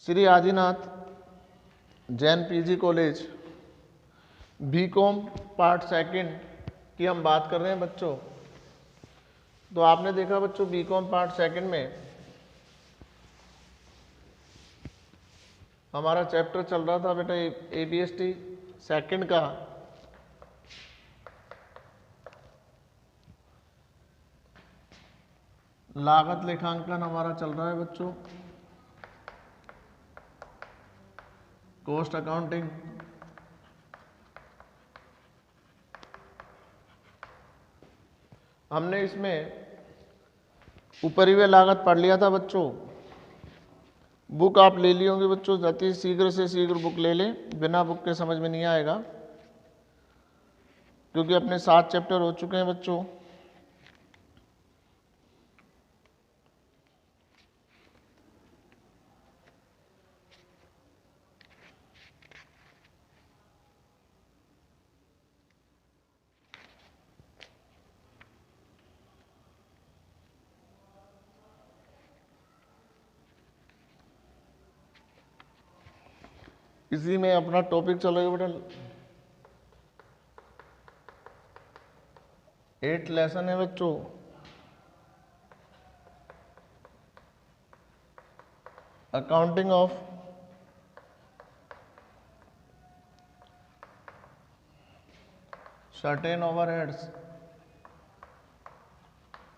Shri Adinath Jain PG college BCom part second की हम बात कर रहे हैं बच्चों। तो आपने देखा बच्चों बीकॉम पार्ट सेकंड में हमारा चैप्टर चल रहा था बेटा एबीएसटी सेकंड का लागत लेखांकन हमारा चल रहा है बच्चों, कॉस्ट अकाउंटिंग। हमने इसमें उपरिव्यय लागत पढ़ लिया था बच्चों। बुक आप ले लिए होंगे बच्चों, अति शीघ्र से शीघ्र बुक ले लें, बिना बुक के समझ में नहीं आएगा क्योंकि अपने 7 चैप्टर हो चुके हैं बच्चों। इसी में अपना टॉपिक चलेगा बेटा 8 लेसन है बच्चों। अकाउंटिंग ऑफ सर्टेन ओवरहेड्स,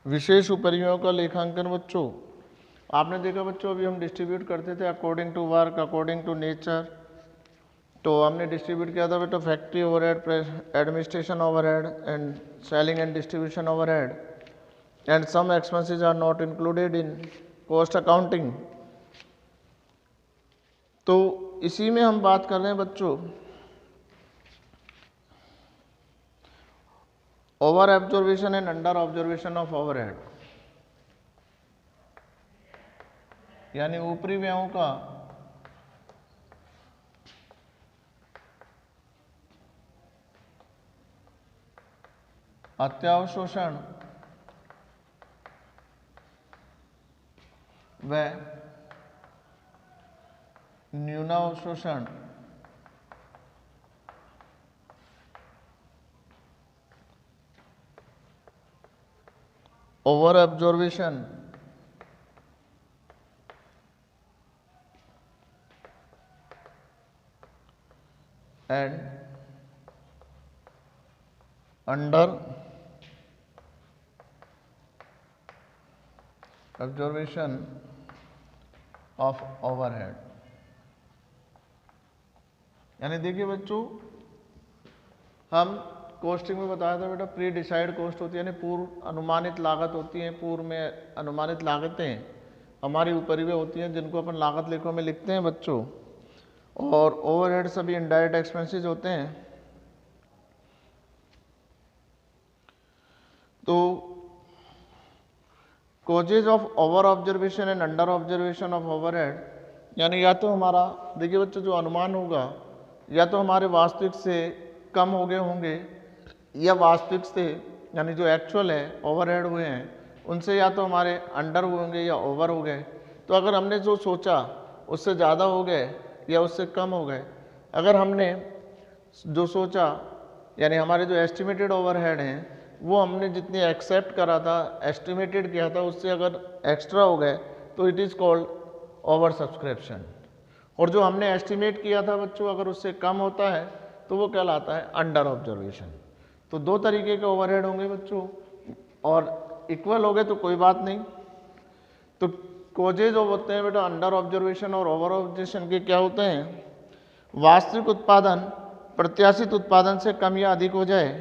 विशेष उपरिव्ययों का लेखांकन बच्चों। आपने देखा बच्चों अभी हम डिस्ट्रीब्यूट करते थे according to work, according to nature. तो हमने डिस्ट्रीब्यूट किया था बेटा factory overhead, administration overhead and selling and distribution overhead, and some expenses are not included in cost accounting. तो इसी में हम बात कर रहे हैं बच्चों over observation and under observation of overhead, यानी ऊपरी व्ययों का अत्यावशोषण व न्यूनावशोषण over observation and under observation of overhead. यानी देखिए बच्चों हम कॉस्टिंग में बताया था बेटा प्री डिसाइड कॉस्ट होती है, यानी पूर्व अनुमानित लागत होती है। पूर्व में अनुमानित लागतें हमारी उपरिव्यय होती हैं जिनको अपन लागत लेखों में लिखते हैं बच्चों। और ओवरहेड सभी इनडायरेक्ट एक्सपेंसेस होते हैं। तो causes of over observation and under observation of overhead, यानी या तो हमारा देखिए बच्चों जो अनुमान होगा या तो हमारे वास्तविक से कम हो गए होंगे या वास्तविक से यानी जो एक्चुअल है ओवरहेड हुए हैं उनसे या तो हमारे अंडर हुए होंगे या ओवर हो गए। तो अगर हमने जो सोचा उससे ज़्यादा हो गए या उससे कम हो गए, अगर हमने जो सोचा यानी हमारे जो एस्टिमेटेड ओवरहेड हैं वो हमने जितनी एक्सेप्ट करा था, एस्टिमेटेड किया था, उससे अगर एक्स्ट्रा हो गए तो it is called over subscription. और जो हमने एस्टिमेट किया था बच्चों अगर उससे कम होता है तो वो कहलाता है अंडर ऑब्जर्वेशन। तो 2 तरीके के ओवरहेड होंगे बच्चों, और इक्वल हो गए तो कोई बात नहीं। तो कॉजेज जो होते हैं बेटा अंडर ऑब्जर्वेशन और ओवर ऑब्जर्वेशन के क्या होते हैं? वास्तविक उत्पादन प्रत्याशित उत्पादन से कम या अधिक हो जाए,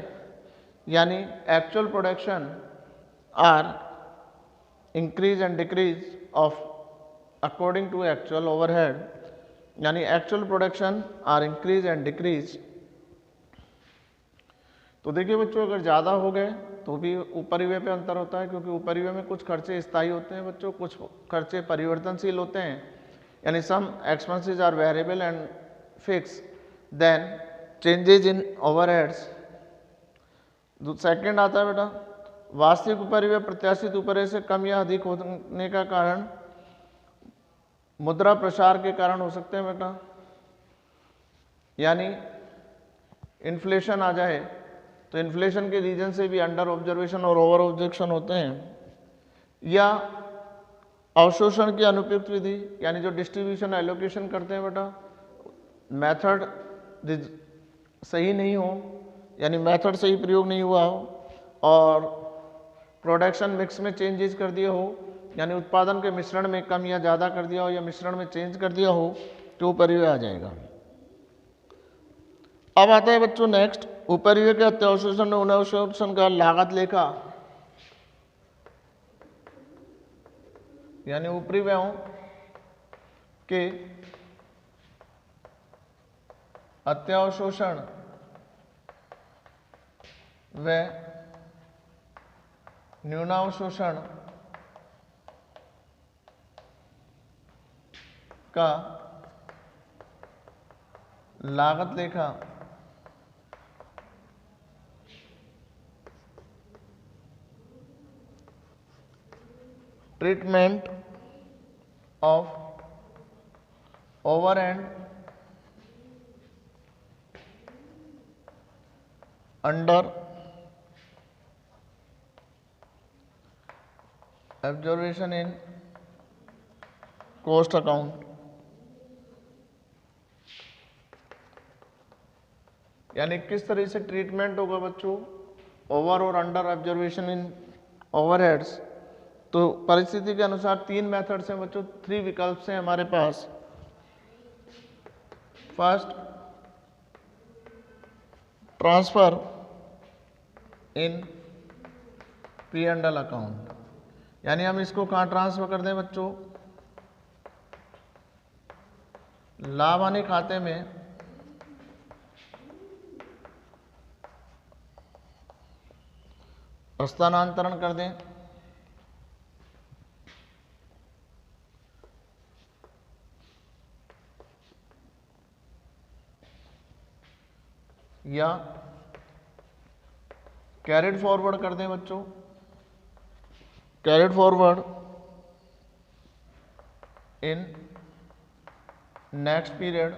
यानी actual production are increase and decrease of according to actual overhead, यानी actual production are increase and decrease. तो देखिए बच्चों अगर ज़्यादा हो गए तो भी उपरिव्यय पे अंतर होता है, क्योंकि उपरिव्यय में कुछ खर्चे स्थायी होते हैं बच्चों, कुछ खर्चे परिवर्तनशील होते हैं, यानी some expenses are variable and fix then changes in overheads. Second आता है बेटा वास्तविक उपरिव्यय प्रत्याशित उपरिव्यय से कम या अधिक होने का कारण मुद्रा प्रसार के कारण हो सकते हैं बेटा, यानी इन्फ्लेशन आ जाए तो इन्फ्लेशन के रीजन से भी अंडर ऑब्जर्वेशन और ओवर ऑब्जर्वेशन होते हैं, या अवशोषण की अनुपयुक्त विधि, यानी जो डिस्ट्रीब्यूशन एलोकेशन करते हैं बेटा, मेथड सही नहीं हो, यानी मेथड सही प्रयोग नहीं हुआ हो, और प्रोडक्शन मिक्स में चेंजेस कर दिए हो, यानी उत्पादन के मिश्रण में कम या ज़्यादा कर दिया हो या मिश्रण में चेंज कर दिया हो, तो उपरिव्यय आ जाएगा। अब आता है बच्चों नेक्स्ट, उपरिव्यय के अत्यावशोषण और अनावशोषण का लागत लेखा, यानी उपरिव्ययों के अत्यावशोषण व न्यूनावशोषण का लागत लेखा treatment of over and under observation in cost account, यानी किस तरह से ट्रीटमेंट होगा बच्चों ओवर और अंडर ऑब्जर्वेशन इन ओवरहेड्स। तो परिस्थिति के अनुसार 3 मेथड्स हैं बच्चों, 3 विकल्प हैं हमारे पास। First, transfer in P and L account, यानी हम इसको कहाँ ट्रांसफर कर दें बच्चों, लाभ हानि खाते में हस्तांतरण कर दें, या कैरिड फॉरवर्ड कर दें बच्चों, carried forward in next period,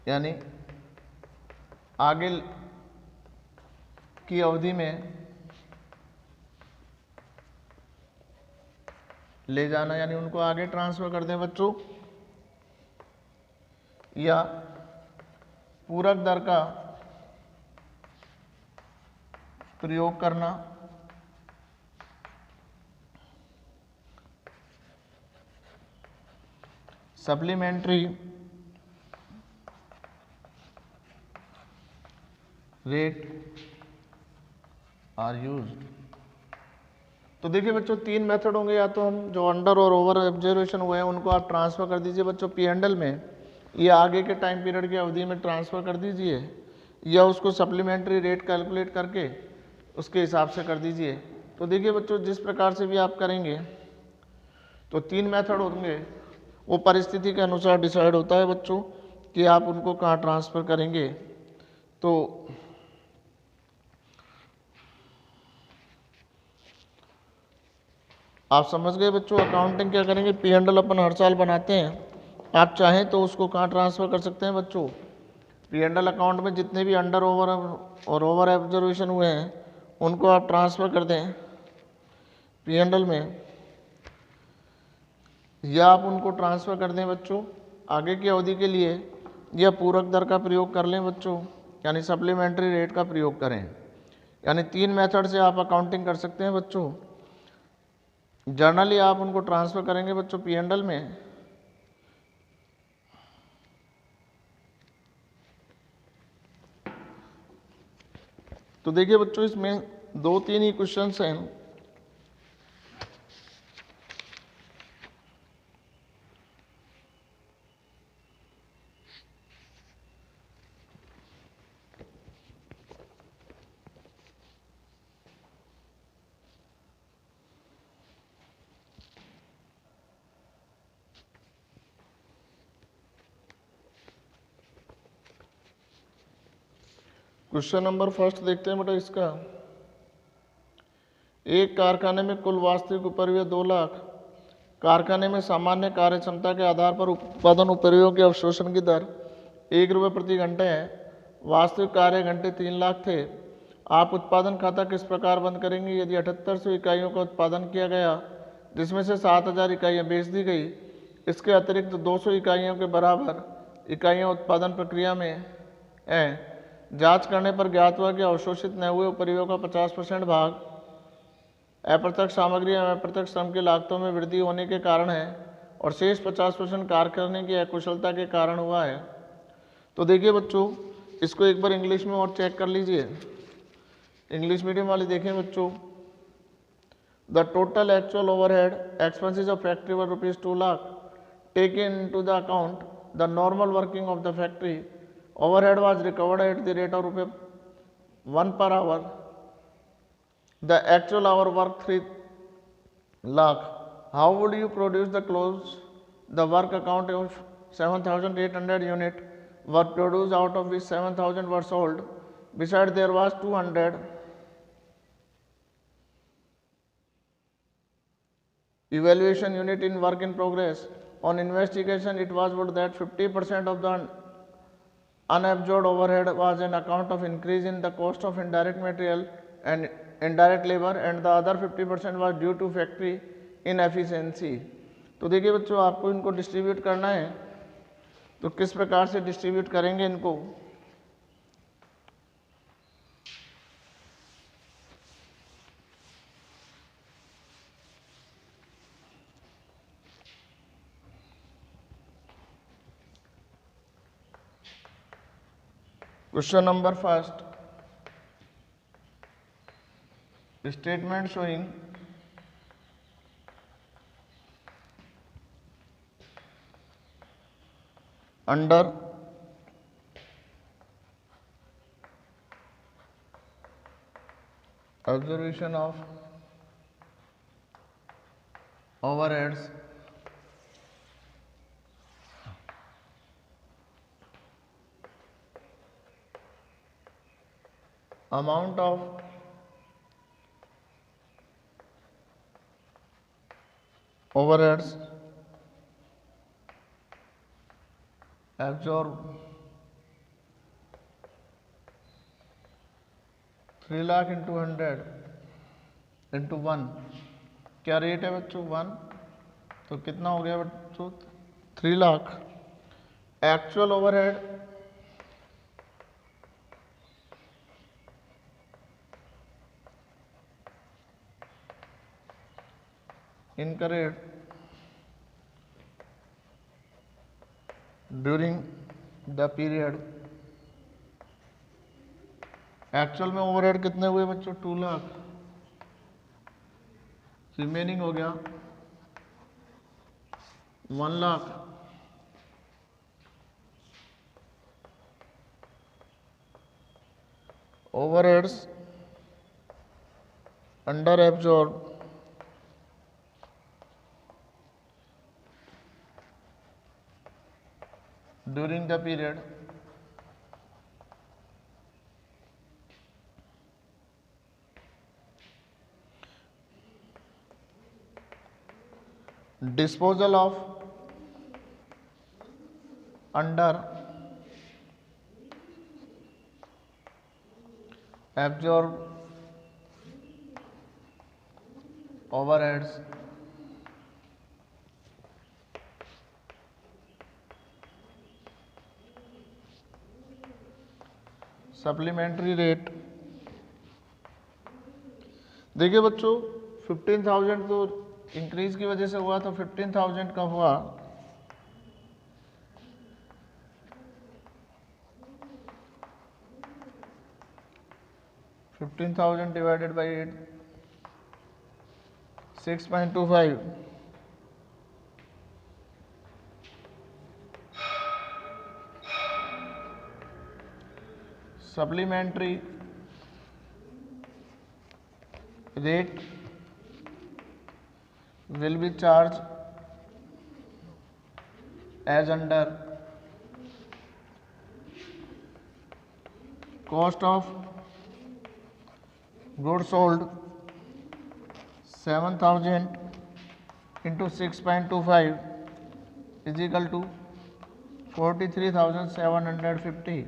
यानी आगे की अवधि में ले जाना, यानी उनको आगे ट्रांसफर कर दें बच्चों, या पूरक दर का प्रयोग करना, सप्लीमेंट्री रेट आर यूज्ड। तो देखिए बच्चों 3 मेथड होंगे, या तो हम जो अंडर और ओवर ऑब्जर्वेशन हुए हैं उनको आप ट्रांसफर कर दीजिए बच्चों पी एंड एल में, या आगे के टाइम पीरियड की अवधि में ट्रांसफर कर दीजिए, या उसको सप्लीमेंट्री रेट कैलकुलेट करके उसके हिसाब से कर दीजिए। तो देखिए बच्चों जिस प्रकार से भी आप करेंगे तो 3 मेथड होंगे, वो परिस्थिति के अनुसार डिसाइड होता है बच्चों कि आप उनको कहाँ ट्रांसफ़र करेंगे। तो आप समझ गए बच्चों, अकाउंटिंग क्या करेंगे, पी एंड एल अपन हर साल बनाते हैं, आप चाहें तो उसको कहाँ ट्रांसफ़र कर सकते हैं बच्चों, पी एंड एल अकाउंट में जितने भी अंडर ओवर और ओवर ऑब्जर्वेशन हुए हैं उनको आप ट्रांसफ़र कर दें पी एंड एल में, या आप उनको ट्रांसफ़र कर दें बच्चों आगे की अवधि के लिए, या पूरक दर का प्रयोग कर लें बच्चों, यानी सप्लीमेंट्री रेट का प्रयोग करें। यानी 3 मेथड से आप अकाउंटिंग कर सकते हैं बच्चों। जर्नली आप उनको ट्रांसफ़र करेंगे बच्चों पी एंड एल में, तो देखिए बच्चों इसमें 2-3 ही क्वेश्चंस हैं। क्वेश्चन नंबर फर्स्ट देखते हैं बेटा इसका, एक कारखाने में कुल वास्तविक उपरिव्यय 2 लाख। कारखाने में सामान्य कार्य क्षमता के आधार पर उत्पादन उपरिव्ययों के अवशोषण की दर 1 रुपये प्रति घंटे है। वास्तविक कार्य घंटे 3 लाख थे। आप उत्पादन खाता किस प्रकार बंद करेंगे? यदि 7800 इकाइयों का उत्पादन किया गया जिसमें से 7000 इकाइयाँ बेच दी गई, इसके अतिरिक्त 200 इकाइयों के बराबर इकाइयाँ उत्पादन प्रक्रिया में हैं। जांच करने पर ज्ञात हुआ कि अवशोषित न हुए उपरिव्ययों का 50% भाग अप्रत्यक्ष सामग्री एवं अप्रत्यक्ष श्रम की लागतों में वृद्धि होने के कारण है और शेष 50% कार्य करने की अकुशलता के कारण हुआ है। तो देखिए बच्चों, इसको एक बार इंग्लिश में और चेक कर लीजिए। इंग्लिश मीडियम वाले देखें बच्चों, the total actual overhead expenses of factory were ₹2 lakh. Taken into the account the normal working of the factory, overhead was recovered at the rate of ₹1 per hour. The actual hour work 3 lakh. How would you produce the close? The work account of 7,800 unit were produced, out of which 7,000 were sold. Besides, there was 200 evaluation unit in work in progress. On investigation, it was found that 50% of the unabsorbed overhead was an account of increase in the cost of indirect material and indirect labor, and the other 50% was due to factory inefficiency. तो देखिए बच्चों, आपको इनको distribute करना है, तो किस प्रकार से डिस्ट्रीब्यूट करेंगे इनको? Question number first, statement showing under observation of overheads amount of overheads absorbed 3 lakh into 100 into 1, क्या रेट है बच्चों? 1, तो कितना हो गया बच्चों? 3 lakh. Actual overhead incurred during the period, actual में ओवरहेड कितने हुए बच्चों? 2 लाख। रिमेनिंग हो गया 1 lakh. Overheads under absorb during the period disposal of under absorbed overheads supplementary rate. देखिए बच्चों, 15,000 तो इंक्रीज की वजह से हुआ, तो 15,000 का हुआ 15,000 divided by 8, 6.25। supplementary rate will be charged as under cost of goods sold 7,000 into 6.25 is equal to 43,750.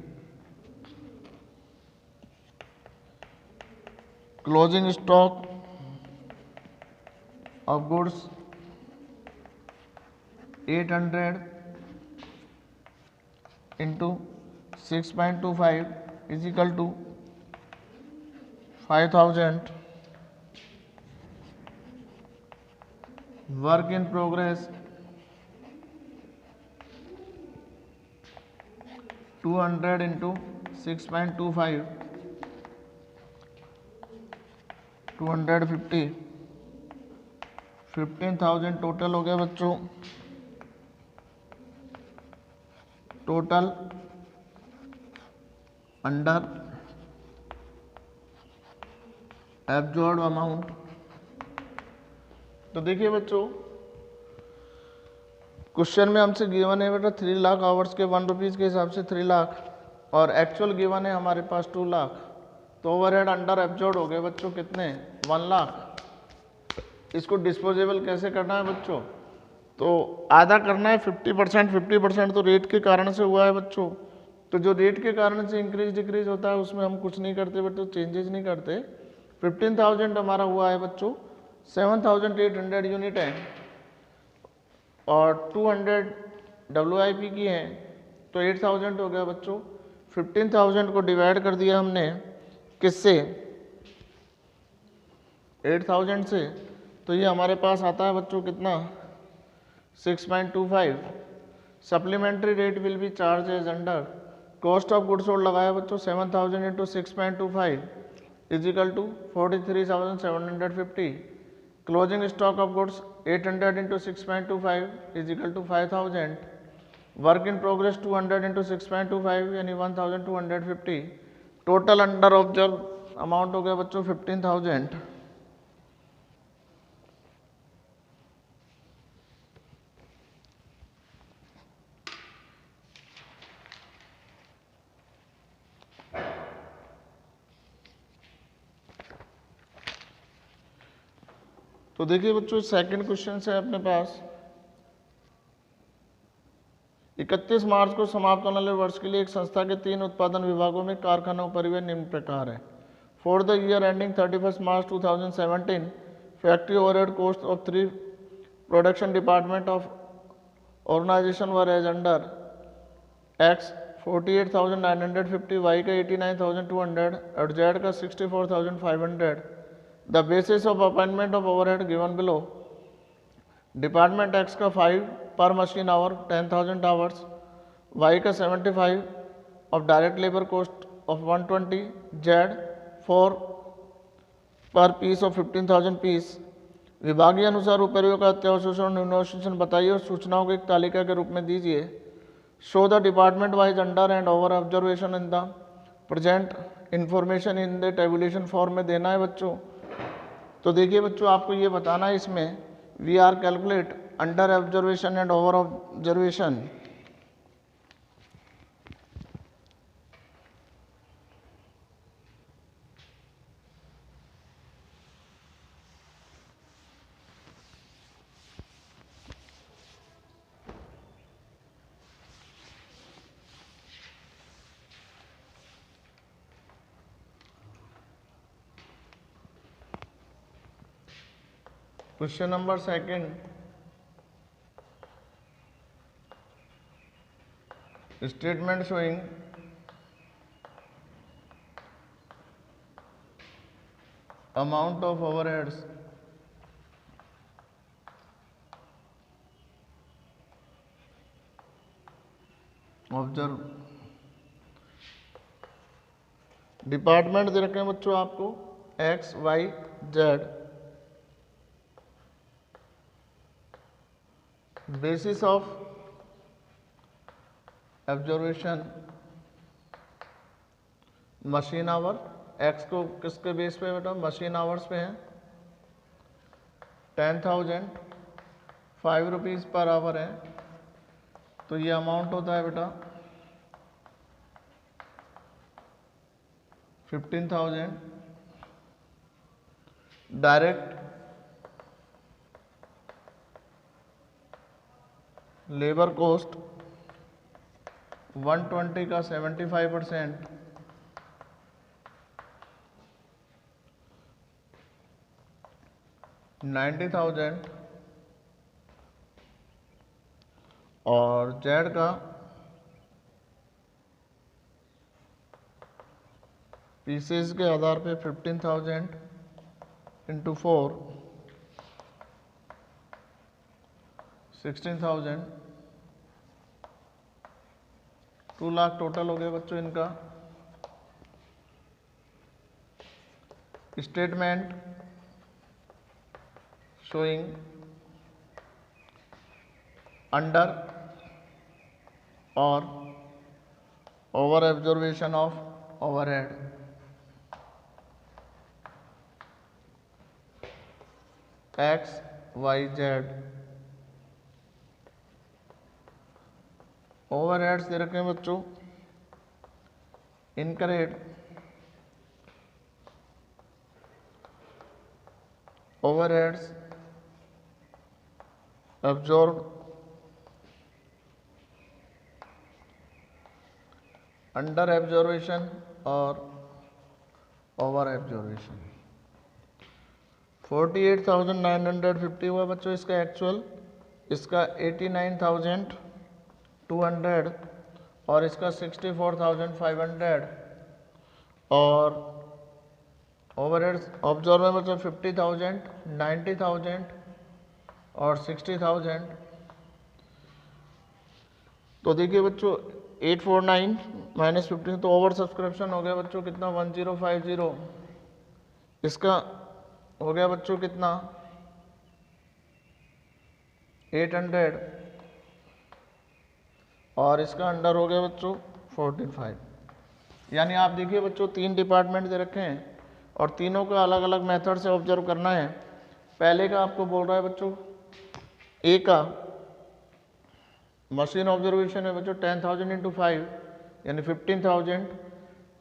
Closing stock of goods 800 into 6.25 is equal to 5,000. Work in progress 200 into 6.25 250 15,000 total हो गया बच्चों. Total under absorb amount. तो देखिए बच्चों, question में हमसे given है बेटा 3 लाख आवर्स के 1 रुपीज़ के हिसाब से 3 लाख, और एक्चुअल गिवन है हमारे पास 2 लाख. तो ओवरहेड अंडर एब्जॉर्ब हो गए बच्चों कितने, 1 लाख. इसको डिस्पोजेबल कैसे करना है बच्चों, तो आधा करना है 50%. 50% तो रेट के कारण से हुआ है बच्चों. तो जो रेट के कारण से इंक्रीज डिक्रीज होता है उसमें हम कुछ नहीं करते बच्चों, चेंजेस नहीं करते. 15,000 हमारा हुआ है बच्चों, 7,800 यूनिट है और 200 WIP की है, तो 8,000 हो गया बच्चों. 15,000 को डिवाइड कर दिया हमने किससे, 8,000 से, तो ये हमारे पास आता है बच्चों कितना, 6.25. Supplementary rate will be charge as under. Cost of goods sold लगाया बच्चों 7,000 into 6.25 is equal to 43,750. Closing stock of goods 800 into 6.25 is equal to 5,000. Work in progress 200 into 6.25 यानी 1,250. टोटल अंडर ऑब्जर्व अमाउंट हो गया बच्चों 15,000. तो देखिए बच्चों, second question है अपने पास. 31 मार्च को समाप्त होने वाले वर्ष के लिए एक संस्था के 3 उत्पादन विभागों में कारखाना परिवहन निम्न प्रकार है. For the year ending 31 March 2017, factory overhead cost of 3 production department of organization were as under X 48,950, Y का 89,200 और जेड का 64,500. The basis of appointment of overhead given below. Department X का 5 पर मशीन आवर 10,000 आवर्स, वाई का 75 of direct labour cost of 120, Z 4 पर piece of 15,000 piece. विभागीय अनुसार उपरियों का अत्यावश्यक और न्यूनोशेषण बताइए और सूचनाओं को एक तालिका के रूप में दीजिए. Show the department wise under and over observation in the present information in the tabulation form में देना है बच्चों. तो देखिए बच्चों, आपको ये बताना है इसमें we are calculate under observation and over observation. Question number second, statement showing amount of overheads observe. Department दे रखे हैं बच्चों आपको X Y Z. Basis of observation machine hour. X को किसके बेस पे बेटा, मशीन आवर्स पे है. 10,000 5 रुपीज़ पर आवर है, तो ये अमाउंट होता है बेटा 15,000. डायरेक्ट लेबर कॉस्ट 120 का 75%, 90,000, और जेड का पीसेस के आधार पे 15,000 इंटू 4 16,000, 2 लाख टोटल हो गए बच्चों इनका। स्टेटमेंट शोइंग अंडर और over absorption of overhead. X Y Z overheads दे रखे हैं बच्चों, incurred, overheads absorb under absorption और ओवर एब्जॉर्वेशन। 48,950 हुआ बच्चों इसका एक्चुअल, इसका 89,200 और इसका 64,500, और ओवरहेड्स ऑब्जर्व में बच्चों 50,000, 90,000 और 60,000। तो देखिए बच्चों 849 माइनस 15 तो ओवर सब्सक्रिप्शन हो गया बच्चों कितना 1050, इसका हो गया बच्चों कितना 800 और इसका अंडर हो गया बच्चों 45। यानी आप देखिए बच्चों 3 डिपार्टमेंट दे रखे हैं और तीनों का अलग अलग मेथड से ऑब्जर्व करना है। पहले का आपको बोल रहा है बच्चों ए का मशीन ऑब्जर्वेशन है बच्चों 10,000 इंटू 5 यानी 15,000।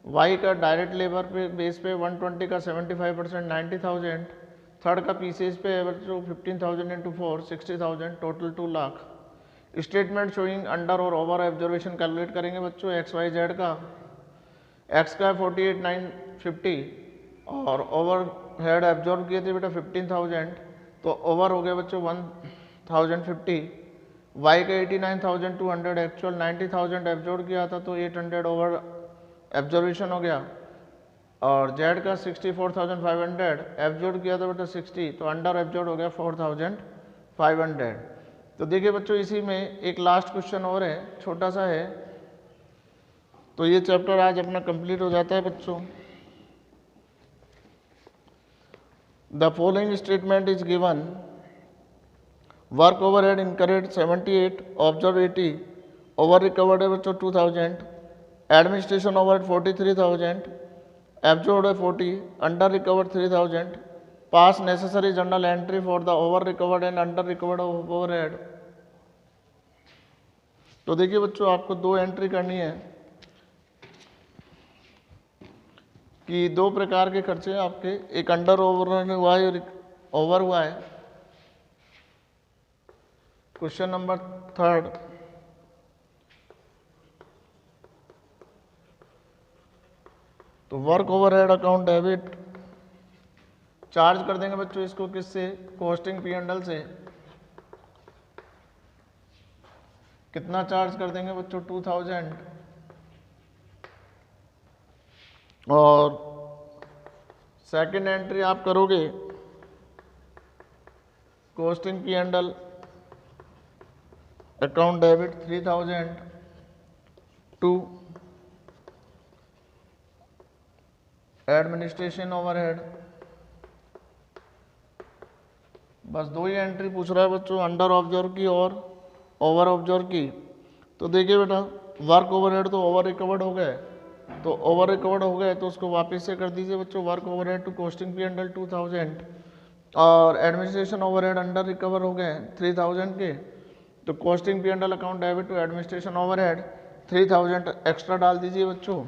वाई का डायरेक्ट लेबर पे बेस पे 120 का 75% 90,000। थर्ड का पीसीएस पे है बच्चों 15,000 into 4 60,000, total 2 lakh. Statement showing under और ओवर ऑब्जर्वेशन कैलकुलेट करेंगे बच्चों एक्स वाई जेड का। एक्स का 48,950 और ओवर हेड एब्जॉर्व किए थे बेटा 15,000 तो ओवर हो गया बच्चों 1,050। वाई का 89,200 एक्चुअल 90,000 एब्जॉर्व किया था तो 800 ओवर एब्जॉर्वेशन हो गया। और जेड का 64,500 एब्जॉर्व किया था बेटा 60 तो अंडर एब्जॉर्व हो गया 4,500। तो देखिए बच्चों इसी में एक लास्ट क्वेश्चन और है, छोटा सा है, तो ये चैप्टर आज अपना कंप्लीट हो जाता है बच्चों। The following statement is given, work overhead incurred 78, observe 80, over recovered है बच्चों 2000, एडमिनिस्ट्रेशन ओवरहेड 43,000, एब्जॉर्व है 40, under recovered 3,000, pass necessary journal entry for the over recovered and under recovered overhead. तो देखिए बच्चों आपको 2 एंट्री करनी है कि 2 प्रकार के खर्चे आपके, एक अंडर ओवर हुआ है और ओवर हुआ है। क्वेश्चन नंबर 3, तो work overhead account debit charge कर देंगे बच्चों इसको किससे, कॉस्टिंग पी एंड एल से। कितना चार्ज कर देंगे बच्चों 2000। और सेकंड एंट्री आप करोगे costing P and L account debit 3000 to administration overhead. बस 2 ही एंट्री पूछ रहा है बच्चों, अंडर ऑब्जर्व की और ओवर ऑब्जर्व की। तो देखिए बेटा वर्क ओवरहेड तो ओवर रिकवर्ड हो गए, तो ओवर रिकवर्ड हो गए तो उसको वापस से कर दीजिए बच्चों, work overhead to costing P and L 2000 और एडमिनिस्ट्रेशन ओवरहेड अंडर रिकवर हो गए 3000 के, तो costing P and L account debit to administration overhead 3000 extra डाल दीजिए बच्चों।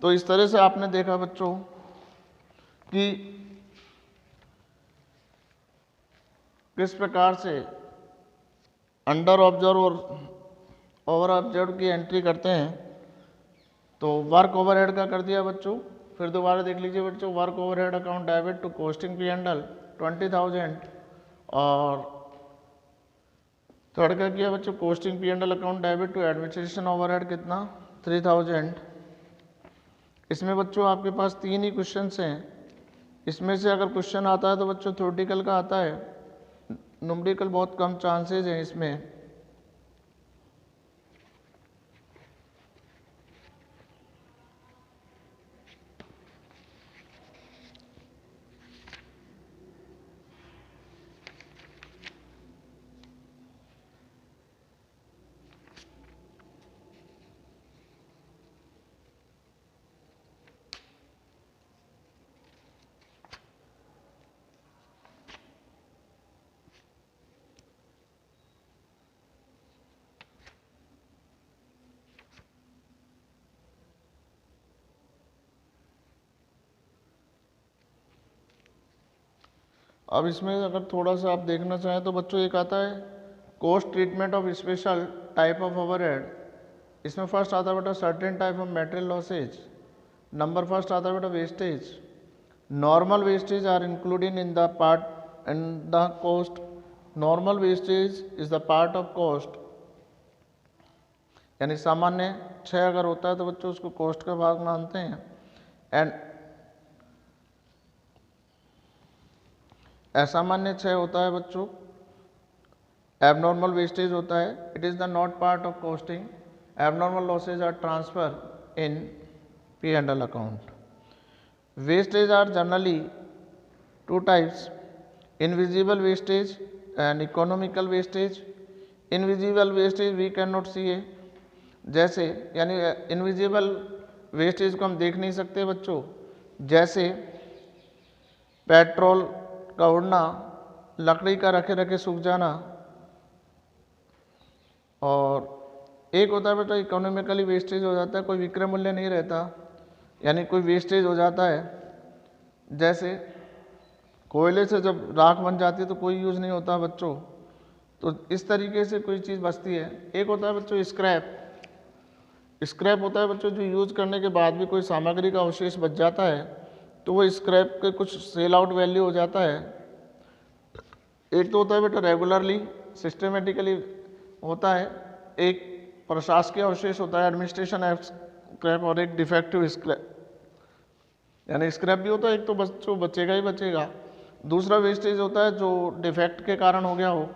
तो इस तरह से आपने देखा बच्चों कि किस प्रकार से अंडर ऑब्जर्व और ओवर ऑब्जर्व की एंट्री करते हैं तो वर्क ओवरहेड का कर दिया बच्चों। फिर दोबारा देख लीजिए बच्चों, work overhead account debit to costing P and L 20,000 और थर्ड का किया बच्चों costing P and L account debit to administration overhead कितना 3,000। इसमें बच्चों आपके पास 3 ही क्वेश्चन हैं। इसमें से अगर क्वेश्चन आता है तो बच्चों थ्योरेटिकल का आता है, न्यूमेरिकल बहुत कम चांसेस हैं इसमें। अब इसमें अगर थोड़ा सा आप देखना चाहें तो बच्चों एक आता है cost treatment of special type of overhead. इसमें फर्स्ट आता है बेटा certain type of material losses. Number first आता है बेटा wastage. Normal wastage are included in the part in the cost. Normal wastage is the part of cost, यानी सामान्य 6 अगर होता है तो बच्चों उसको कॉस्ट का भाग मानते हैं। एंड असामान्य 6 होता है बच्चों एबनॉर्मल वेस्टेज होता है, it is the not part of costing. Abnormal losses are transfer in P and L account. Wastage are generally 2 types, invisible wastage and economical wastage. Invisible wastage we can not see A, जैसे यानी invisible wastage को हम देख नहीं सकते बच्चों, जैसे petrol का उड़ना, लकड़ी का रखे रखे सूख जाना। और एक होता है बेटा इकोनॉमिकली वेस्टेज हो जाता है, कोई विक्रय मूल्य नहीं रहता, यानी कोई वेस्टेज हो जाता है, जैसे कोयले से जब राख बन जाती है तो कोई यूज़ नहीं होता बच्चों, तो इस तरीके से कोई चीज़ बचती है। एक होता है बच्चों स्क्रैप। स्क्रैप होता है बच्चों जो यूज़ करने के बाद भी कोई सामग्री का अवशेष बच जाता है तो वो स्क्रैप के कुछ सेल आउट वैल्यू हो जाता है। एक तो होता है बेटा रेगुलरली सिस्टमेटिकली होता है, एक प्रशासकीय अवशेष होता है एडमिनिस्ट्रेशन स्क्रैप, और एक डिफेक्टिव स्क्रैप, यानी स्क्रैप भी होता है एक तो बच्चों बचेगा ही बचेगा। दूसरा वेस्टेज होता है जो डिफेक्ट के कारण हो गया हो,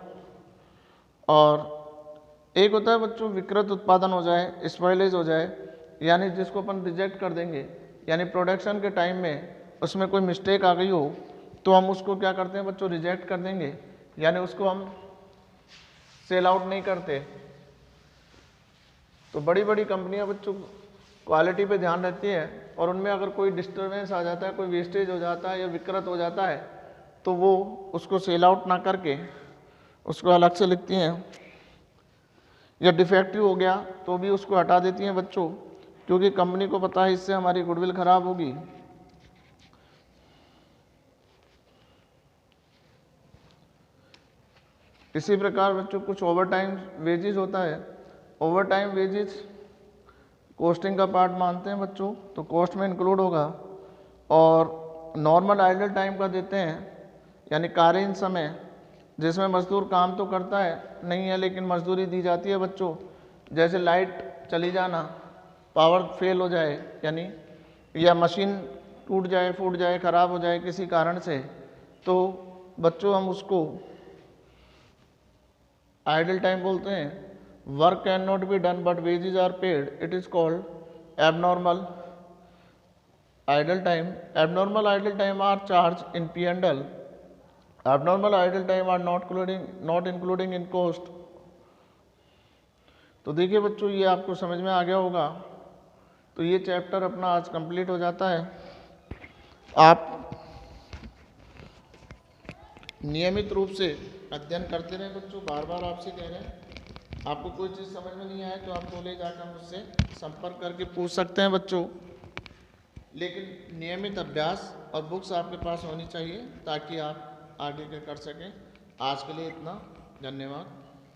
और एक होता है बच्चों विकृत उत्पादन हो जाए, स्पॉइलेज हो जाए, यानी जिसको अपन रिजेक्ट कर देंगे, यानी प्रोडक्शन के टाइम में उसमें कोई मिस्टेक आ गई हो तो हम उसको क्या करते हैं बच्चों रिजेक्ट कर देंगे, यानी उसको हम सेल आउट नहीं करते। तो बड़ी बड़ी कंपनियां बच्चों क्वालिटी पे ध्यान रखती है, और उनमें अगर कोई डिस्टर्बेंस आ जाता है, कोई वेस्टेज हो जाता है या विकृत हो जाता है तो वो उसको सेल आउट ना करके उसको अलग से लिखती हैं, या डिफेक्टिव हो गया तो भी उसको हटा देती हैं बच्चों, क्योंकि कंपनी को पता है इससे हमारी गुडविल खराब होगी। इसी प्रकार बच्चों कुछ ओवर टाइम वेजेस होता है। ओवर टाइम वेजेस कॉस्टिंग का पार्ट मानते हैं बच्चों, तो कॉस्ट में इंक्लूड होगा। और नॉर्मल आइडल टाइम का देते हैं, यानी कार्यहीन समय जिसमें मजदूर काम तो करता है नहीं है लेकिन मजदूरी दी जाती है बच्चों, जैसे लाइट चली जाना, पावर फेल हो जाए, यानी या मशीन टूट जाए, फूट जाए, खराब हो जाए किसी कारण से, तो बच्चों हम उसको आइडल टाइम बोलते हैं। Work can not be done but wages are paid, it is called abnormal idle time. Abnormal idle time are charge in P and L. Abnormal idle time are not including in cost. तो देखिए बच्चों ये आपको समझ में आ गया होगा, तो ये चैप्टर अपना आज कंप्लीट हो जाता है। आप नियमित रूप से अध्ययन करते रहें बच्चों, बार बार आपसे कह रहे हैं। आपको कोई चीज़ समझ में नहीं आए तो आप कॉलेज जाकर मुझसे संपर्क करके पूछ सकते हैं बच्चों, लेकिन नियमित अभ्यास और बुक्स आपके पास होनी चाहिए ताकि आप आगे के कर सकें। आज के लिए इतना, धन्यवाद।